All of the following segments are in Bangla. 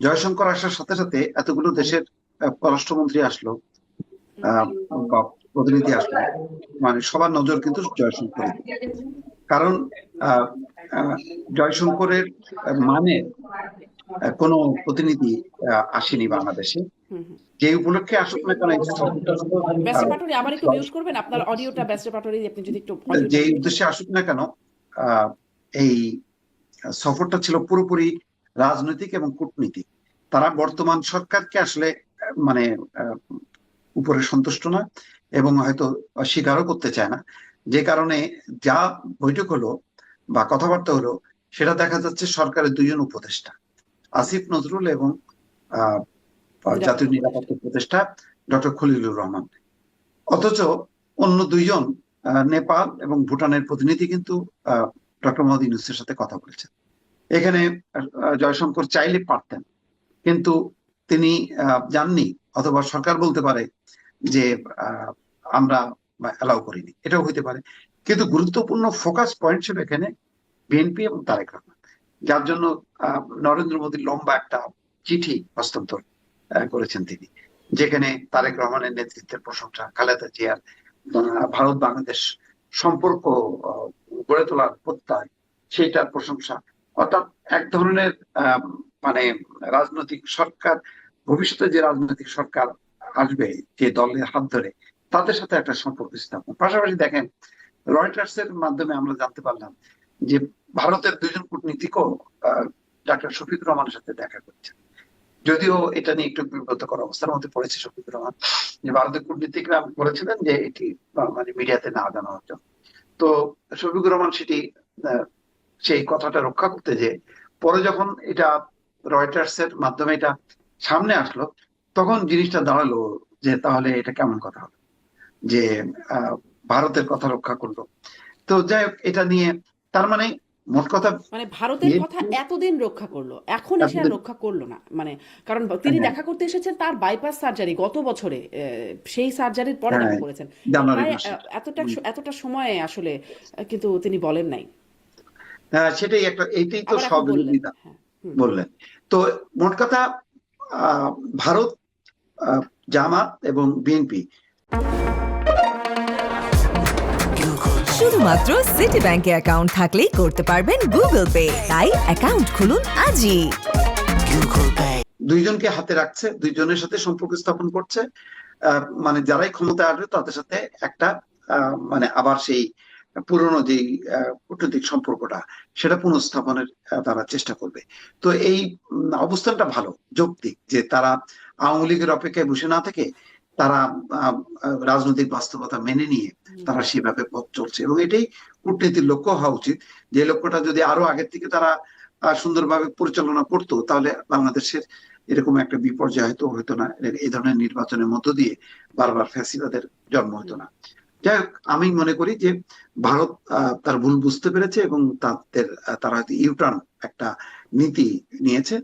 জয়শঙ্কর আসার সাথে সাথে এতগুলো দেশের পররাষ্ট্রমন্ত্রী আসলো, আহ, বা প্রতিনিধি আসলো, মানে সবার নজর কিন্তু জয়শঙ্করের দিকে। কারণ আহ, আহ, জয়শঙ্করের মানে কোনো প্রতিনিধি আসেনি বাংলাদেশে। হুম, হুম। যে উপলক্ষে আসুক না কেন, এই সফরটা ছিল, ব্যাসে আহ, পাটরি আবার একটু মিউট করবেন আপনার অডিওটা, ব্যাসে পাটরি আপনি যদি একটু যে অডিওটা মিউট উদ্দেশ্যে করেন। আসুক না কেন, আহ, এই সফরটা ছিল পুরোপুরি রাজনৈতিক এবং কূটনীতিক। তারা বর্তমান সরকারকে আসলে মানে আহ, উপরে সন্তুষ্ট না, এবং হয়তো স্বীকারও করতে চায় না। যে কারণে যা বৈঠক হলো বা কথাবার্তা হলো, সেটা দেখা যাচ্ছে সরকারের দুইজন উপদেষ্টা, আসিফ নজরুল এবং আহ, জাতীয় নিরাপত্তা উপদেষ্টা। নিরাপত্তা উপদেষ্টা ডক্টর খলিলুর রহমান। অথচ অন্য দুইজন নেপাল এবং ভুটানের প্রতিনিধি কিন্তু ডক্টর মোহাম্মদ ইউনূসের সাথে কথা বলেছেন। এখানে জয়শঙ্কর চাইলে পারতেন, কিন্তু তিনি যাননি, অথবা সরকার বলতে পারে যে আহ, আমরা অ্যালাউ করিনি, এটাও হইতে পারে। কিন্তু গুরুত্বপূর্ণ ফোকাস পয়েন্ট ছিল এখানে বিএনপি এবং তারেক রহমান, যার জন্য নরেন্দ্র মোদী লম্বা একটা চিঠি হস্তান্তর করেছেন তিনি, যেখানে তারেক রহমানের নেতৃত্বের প্রশংসা, খালেদা জিয়ার ভারত বাংলাদেশ সম্পর্ক আহ, গড়ে তোলার প্রত্যয়, সেইটার প্রশংসা। অর্থাৎ এক ধরনের আহ, মানে রাজনৈতিক সরকার, ভবিষ্যতে যে রাজনৈতিক সরকার আসবে যে দলের হাত ধরে, তাদের সাথে একটা সম্পর্ক স্থাপন। পাশাপাশি দেখেন, রয়টার্স এর মাধ্যমে আমরা জানতে পারলাম যে ভারতের দুইজন কূটনীতিকও ডাক্তার শফিকুর রহমানের সাথে দেখা করছে। যদিও এটা নিয়ে একটু বিব্রতকর অবস্থার মধ্যে পড়েছে শফিকুর রহমান, যে ভারতের কূটনীতিকরা বলেছিলেন যে এটি মানে মিডিয়াতে না জানানোর জন্য। তো শফিকুর রহমান সেটি আহ, সেই কথাটা রক্ষা করতে, যে পরে যখন এটা রয়টার্স এর মাধ্যমে এটা সামনে আসলো, তখন জিনিসটা দাঁড়ালো যে তাহলে এটা কেমন কথা হলো যে আহ, ভারতের কথা রক্ষা করলো। তো যাই হোক, এটা নিয়ে তার মানে মোট কথা মানে ভারতের কথা বিএনপি এতদিন রক্ষা করলো, এখন এসে আর এতদিন, রক্ষা করলো না, মানে কারণ তিনি হ্যাঁ দেখা করতে এসেছেন তার বাইপাস সার্জারি গত বছরে, সেই সার্জারির পরে হ্যাঁ, দেখা করেছেন। জানুয়ারি প্রায় মাসে। এতটা হম। এতটা সময়ে আসলে কিন্তু তিনি বলেন নাই, হ্যাঁ, সেটাই একটা, এইটাই তো আবার এখন বললেন। স্ববিরোধিতা হ্যাঁ। হুম, হুম। বললেন। তো মোট কথা আহ, ভারত, আহ, জামাত এবং বিএনপি। শুধুমাত্র সিটি ব্যাংকে অ্যাকাউন্ট থাকলেই করতে পারবেন গুগল পে, তাই অ্যাকাউন্ট খুলুন আজই। দুইজনকে হাতে রাখছে, দুইজনের সাথে সম্পর্ক স্থাপন করছে। মানে যারাই ক্ষমতায় আসবে তাদের সাথে একটা মানে আবার সেই পুরনো যে কূটনৈতিক সম্পর্কটা, সেটা পুনঃস্থাপনের তারা চেষ্টা করবে। তো এই অবস্থানটা ভালো, যৌক্তিক, যে তারা আওয়ামী লীগের অপেক্ষায় বসে না থেকে তারা আহ, রাজনৈতিক বাস্তবতা মেনে নিয়ে হুম, তারা সেভাবে পথ চলছে, এবং এটাই কূটনীতির লক্ষ্য হওয়া উচিত। যে লক্ষ্যটা যদি আরো আগের থেকে তারা সুন্দরভাবে পরিচালনা করতো, তাহলে বাংলাদেশের এরকম একটা বিপর্যয় হয়তো হতো না, এই ধরনের নির্বাচনের মধ্য দিয়ে বারবার ফ্যাসিবাদের জন্ম হতো হুম। না। যাই হোক, আমি মনে করি যে ভারত তার ভুল বুঝতে পেরেছে, এবং তাদের তারা হয়তো ইউটার্ন একটা নীতি নিয়েছে,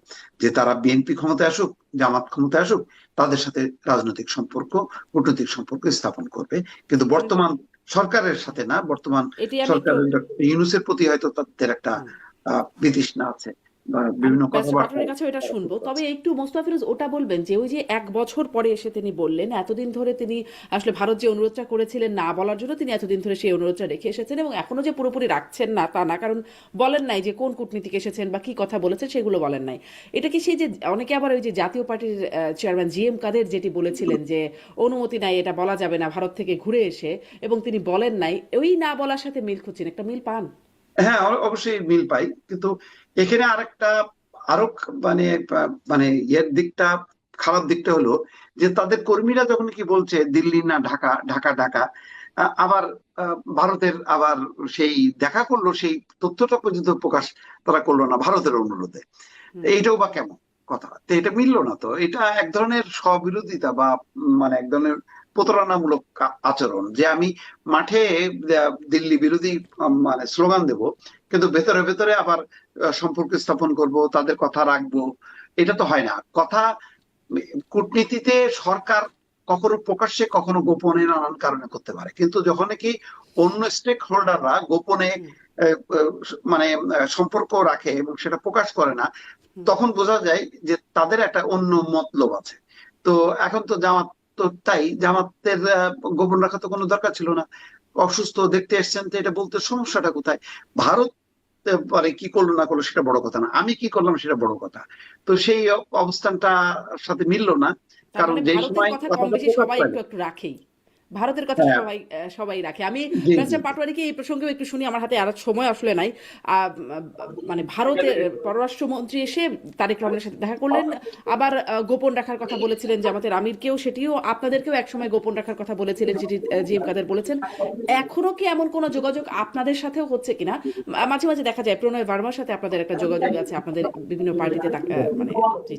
যে তারা বিএনপি ক্ষমতায় আসুক, জামাত ক্ষমতায় আসুক, তাদের সাথে রাজনৈতিক সম্পর্ক, কূটনৈতিক সম্পর্ক স্থাপন করবে। কিন্তু মানে বর্তমান সরকারের সাথে না, বর্তমান এটি আমি একটু, সরকারের ইউনূসের প্রতি হয়তো তাদের একটা হুম, বিতৃষ্ণা আছে, বা আমি বিভিন্ন ব্যারিস্টার কথাবার্তা পাটোয়ারির কাছেও এটা তারা শুনবো, করতে তবে পারছে। একটু মোস্তফা ফিরোজ ওটা বলবেন যে ওই যে 1 বছর পরে এসে তিনি বললেন, এতদিন ধরে তিনি আসলে ভারত যে অনুরোধটা করেছিলেন না বলার জন্য, তিনি এতদিন ধরে সেই অনুরোধটা রেখে এসেছেন এবং এখনো যে পুরোপুরি রাখছেন না তা না, কারণ বলেন নাই যে কোন কূটনীতিক এসেছেন বা কি কথা বলেছেন, সেগুলো বলেন নাই। এটা কি সেই যে অনেকে আবার ওই যে জাতীয় পার্টির চেয়ারম্যান জিএম কাদের যেটি বলেছিলেন যে অনুমতি নাই, এটা বলা যাবে না ভারত থেকে ঘুরে এসে, এবং তিনি বলেন নাই, ওই না বলার সাথে মিল খুঁজছেন, একটা মিল পান? হ্যাঁ, অবশ্যই মিল পাই, কিন্তু এখানে আরেকটা আরো মানে মানে ইয়ের দিকটা, খারাপ দিকটা হলো যে তাদের কর্মীরা যখন কি বলছে দিল্লি না ঢাকা, ঢাকা ঢাকা, আবার ভারতের আবার সেই দেখা করলো, সেই তথ্যটা পর্যন্ত প্রকাশ তারা করলো না ভারতের অনুরোধে। হুম, এইটাও বা কেমন কথা, তো এটা মিললো না। তো এটা এক ধরনের স্ববিরোধিতা, বা মানে এক ধরনের প্রতারণামূলক আচরণ, যে আমি মাঠে দিল্লি বিরোধী মানে স্লোগান দেব, কিন্তু ভেতরে ভেতরে আবার সম্পর্ক স্থাপন করব, তাদের কথা রাখবো। এটা তো হয় না কথা। কূটনীতিতে সরকার কখনো প্রকাশ্যে কখনো গোপনে নানান কারণে করতে পারে, কিন্তু যখন কি অন্য স্টেক হোল্ডাররা গোপনে হুম। আহ, আহ, মানে সম্পর্ক রাখে এবং সেটা প্রকাশ করে না, তখন বোঝা যায় যে তাদের একটা অন্য মতলব আছে। তো এখন তো জামাত, তো তাই জামাতের গোপন রাখা তো কোনো দরকার ছিল না। অসুস্থ দেখতে এসছেন, তো এটা বলতে সমস্যাটা কোথায়? ভারত পরে কি করলো না করলো সেটা বড় কথা না, আমি কি করলাম সেটা বড় কথা। তো সেই অবস্থানটা সাথে মিললো না, তার কারণ মানে যেই ভারতের সময় কথা কম কথাটা বেশি প্রকাশ সবাই একটু পাবে। একটু রাখেই, ভারতের কথা হ্যাঁ, সবাই সবাই রাখে। আমি জি জি ব্যারিস্টার জি। পাটোয়ারিকে এই প্রসঙ্গেও একটু শুনি, আমার হাতে আর সময় আসলে নাই। মানে ভারতের পররাষ্ট্রমন্ত্রী এসে তারেক রহমানের সাথে দেখা করলেন, আবার গোপন রাখার কথা বলেছিলেন জামাতের আমিরকেও, সেটিও আপনাদেরকেও একসময় গোপন রাখার কথা বলেছিলেন, যেটি জি এম কাদের বলেছেন। এখনো কি এমন কোনো যোগাযোগ আপনাদের সাথেও হচ্ছে কিনা? মাঝে মাঝে দেখা যায় প্রণয় ভার্মার সাথে আপনাদের একটা যোগাযোগ আছে, আপনাদের বিভিন্ন পার্টিতে মানে